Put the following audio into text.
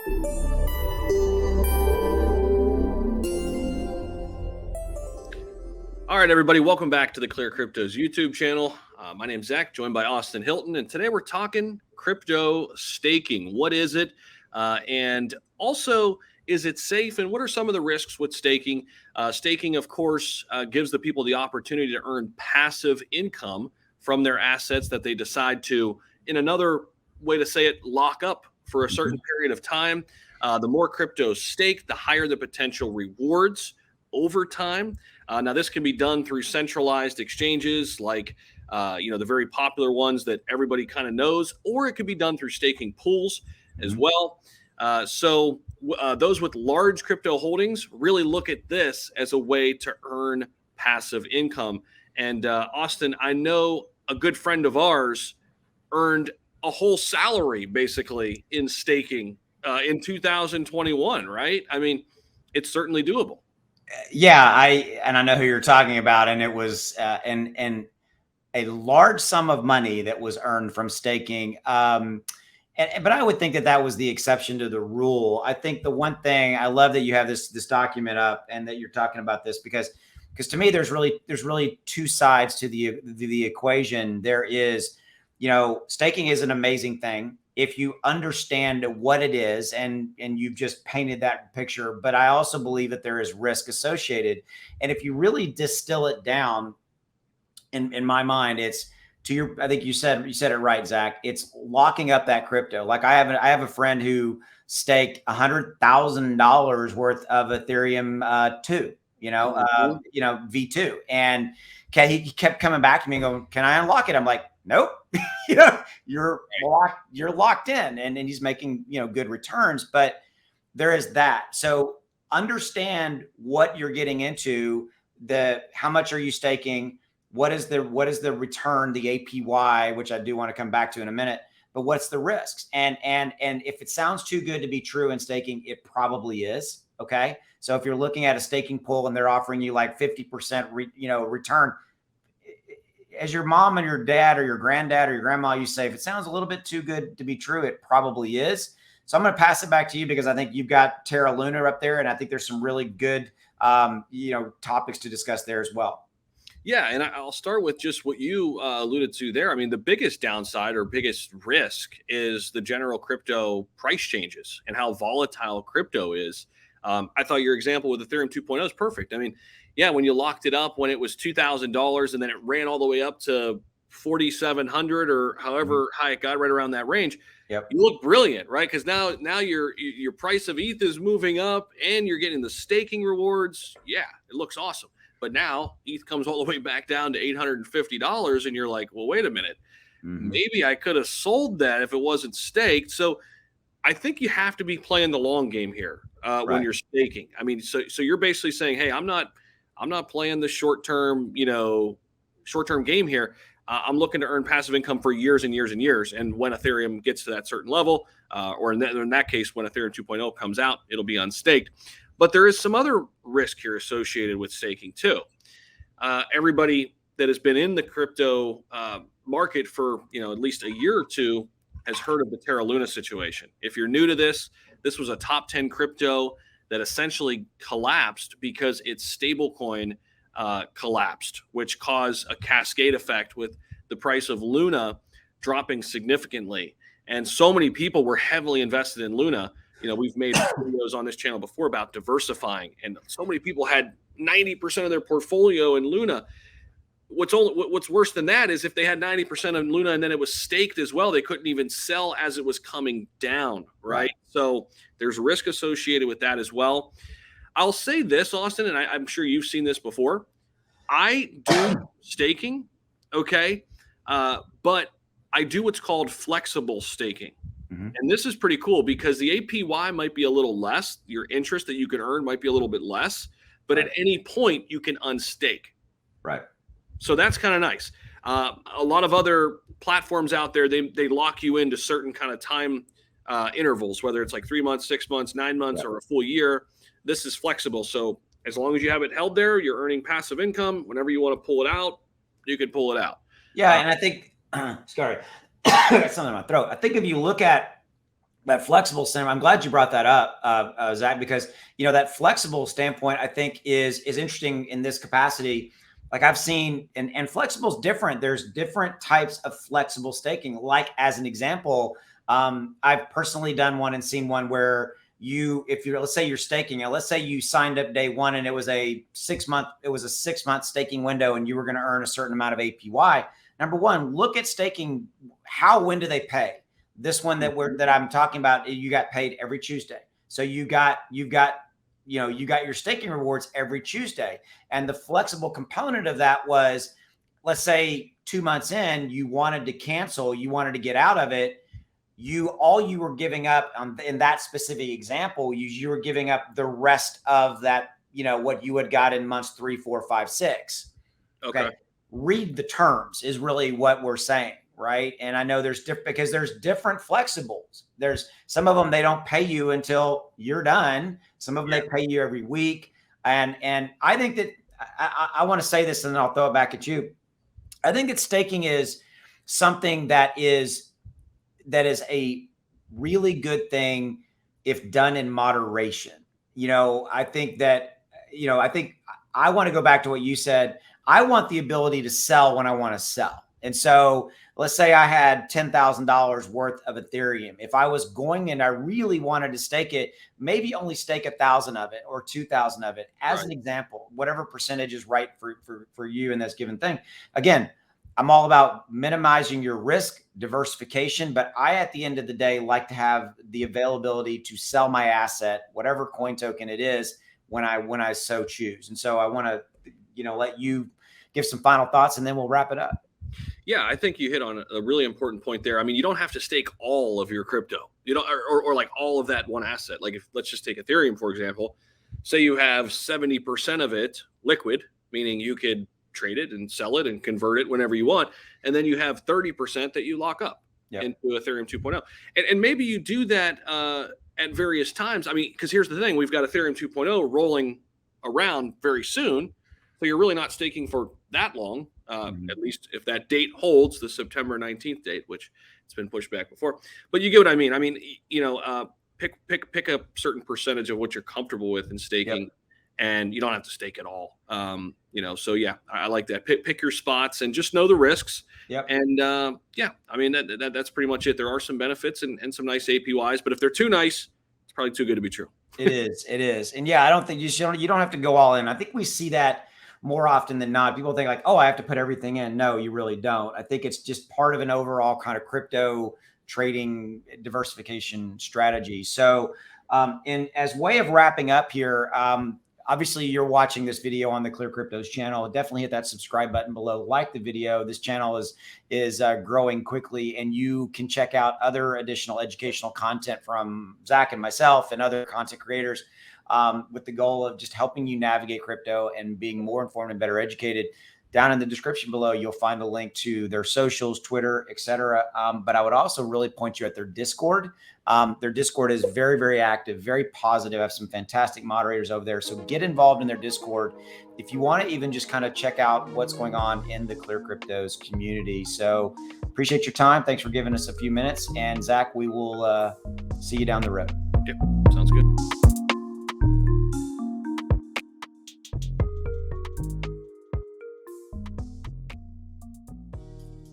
All right, everybody, welcome back to the ClearCryptos YouTube channel. My name's Zach, joined by Austin Hilton, and today we're talking crypto staking. What is it? And also, is it safe? And what are some of the risks with staking? Staking, of course, gives the people the opportunity to earn passive income from their assets that they decide to, in another way to say it, lock up for a certain period of time. The more crypto staked, the higher the potential rewards over time. Now, this can be done through centralized exchanges like, the very popular ones that everybody kind of knows, or it could be done through staking pools as well. So those with large crypto holdings really look at this as a way to earn passive income. And Austin, I know a good friend of ours earned a whole salary basically in staking in 2021, right? I mean, it's certainly doable. Yeah, I know who you're talking about, and it was and a large sum of money that was earned from staking. But I would think that was the exception to the rule. I think the one thing I love that you have this document up and that you're talking about this because to me there's really two sides to the equation. There is, staking is an amazing thing if you understand what it is, and you've just painted that picture. But I also believe that there is risk associated. And if you really distill it down, in my mind, it's I think you said it right, Zach. It's locking up that crypto. Like I have a friend who staked $100,000 worth of Ethereum 2, V2. And he kept coming back to me and going, "Can I unlock it?" I'm like, "Nope." You're locked in, and he's making, good returns, but there is that. So understand what you're getting into, how much are you staking? What is the return, the APY, which I do want to come back to in a minute, but what's the risks? And if it sounds too good to be true in staking, it probably is. Okay. So if you're looking at a staking pool and they're offering you like 50% return, as your mom and your dad or your granddad or your grandma, you say, if it sounds a little bit too good to be true, it probably is. So I'm going to pass it back to you because I think you've got Terra Luna up there, and I think there's some really good, topics to discuss there as well. Yeah, and I'll start with just what you alluded to there. I mean, the biggest downside or biggest risk is the general crypto price changes and how volatile crypto is. I thought your example with Ethereum 2.0 is perfect. I mean, yeah, when you locked it up when it was $2,000 and then it ran all the way up to 4,700 or however high it got, right around that range. Yep. You look brilliant, right? Because now your price of ETH is moving up and you're getting the staking rewards. Yeah, it looks awesome. But now ETH comes all the way back down to $850, and you're like, well, wait a minute. Maybe I could have sold that if it wasn't staked. So I think you have to be playing the long game here when you're staking. I mean, so you're basically saying, hey, I'm not playing the short-term game here. I'm looking to earn passive income for years and years and years. And when Ethereum gets to that certain level, or in that case, when Ethereum 2.0 comes out, it'll be unstaked. But there is some other risk here associated with staking too. Everybody that has been in the crypto market for at least a year or two has heard of the Terra Luna situation. If you're new to this was a top 10 crypto that essentially collapsed because its stablecoin collapsed, which caused a cascade effect with the price of Luna dropping significantly. And so many people were heavily invested in Luna. We've made videos on this channel before about diversifying, and so many people had 90% of their portfolio in Luna. What's worse than that is if they had 90% of Luna and then it was staked as well, they couldn't even sell as it was coming down, right? So there's risk associated with that as well. I'll say this, Austin, and I'm sure you've seen this before. I do staking, okay, but I do what's called flexible staking. And this is pretty cool because the APY might be a little less. Your interest that you can earn might be a little bit less, but at any point you can unstake. Right. So that's kind of nice. A lot of other platforms out there, they lock you into certain kind of time intervals, whether it's like 3 months, 6 months, 9 months, or a full year. This is flexible. So as long as you have it held there, you're earning passive income. Whenever you want to pull it out, you can pull it out. Yeah, and I think, sorry, I got something in my throat. I think if you look at that flexible standpoint, I'm glad you brought that up, Zach, because that flexible standpoint I think is interesting in this capacity. Like I've seen, and flexible is different. There's different types of flexible staking. Like as an example, I've personally done one and seen one where let's say you're staking, and let's say you signed up day one and it was a 6-month staking window, and you were going to earn a certain amount of APY. Number one, look at staking. When do they pay? This one that I'm talking about, you got paid every Tuesday. So you got your staking rewards every Tuesday. And the flexible component of that was, let's say 2 months in, you wanted to cancel, you wanted to get out of it. All you were giving up in that specific example, you were giving up the rest of that, what you had got in months 3, 4, 5, 6. Okay. Read the terms is really what we're saying. Right. And I know because there's different flexibles. There's some of them, they don't pay you until you're done. Some of them, they pay you every week. And I think that I want to say this, and then I'll throw it back at you. I think that staking is something that is a really good thing if done in moderation. I think I want to go back to what you said. I want the ability to sell when I want to sell. And so let's say I had $10,000 worth of Ethereum. If I was going and I really wanted to stake it, maybe only stake 1,000 of it or 2,000 of it as an example, whatever percentage is right for you in this given thing. Again, I'm all about minimizing your risk, diversification, but I, at the end of the day, like to have the availability to sell my asset, whatever coin token it is, when I so choose. And so I want to, let you give some final thoughts, and then we'll wrap it up. Yeah, I think you hit on a really important point there. I mean, you don't have to stake all of your crypto, or like all of that one asset. Like let's just take Ethereum, for example. Say you have 70% of it liquid, meaning you could trade it and sell it and convert it whenever you want. And then you have 30% that you lock up into Ethereum 2.0. And maybe you do that at various times. I mean, because here's the thing, we've got Ethereum 2.0 rolling around very soon. So you're really not staking for that long. At least if that date holds, the September 19th date, which it's been pushed back before. But you get what I mean. I mean, pick a certain percentage of what you're comfortable with in staking, and you don't have to stake at all. So yeah, I like that. Pick your spots and just know the risks. And I mean, that's pretty much it. There are some benefits and some nice APYs, but if they're too nice, it's probably too good to be true. It is. And yeah, I don't think you don't have to go all in. I think we see that more often than not. People think like, oh, I have to put everything in. No, you really don't. I think it's just part of an overall kind of crypto trading diversification strategy. So as way of wrapping up here, obviously you're watching this video on the ClearCryptos channel. Definitely hit that subscribe button below. Like the video. This channel is growing quickly, and you can check out other additional educational content from Zach and myself and other content creators, with the goal of just helping you navigate crypto and being more informed and better educated. Down in the description below, you'll find a link to their socials, Twitter, etc. But I would also really point you at their Discord. Their Discord is very, very active, very positive. I have some fantastic moderators over there. So get involved in their Discord if you want to even just kind of check out what's going on in the ClearCryptos community. So appreciate your time. Thanks for giving us a few minutes. And Zach, we will see you down the road. Yep, sounds good.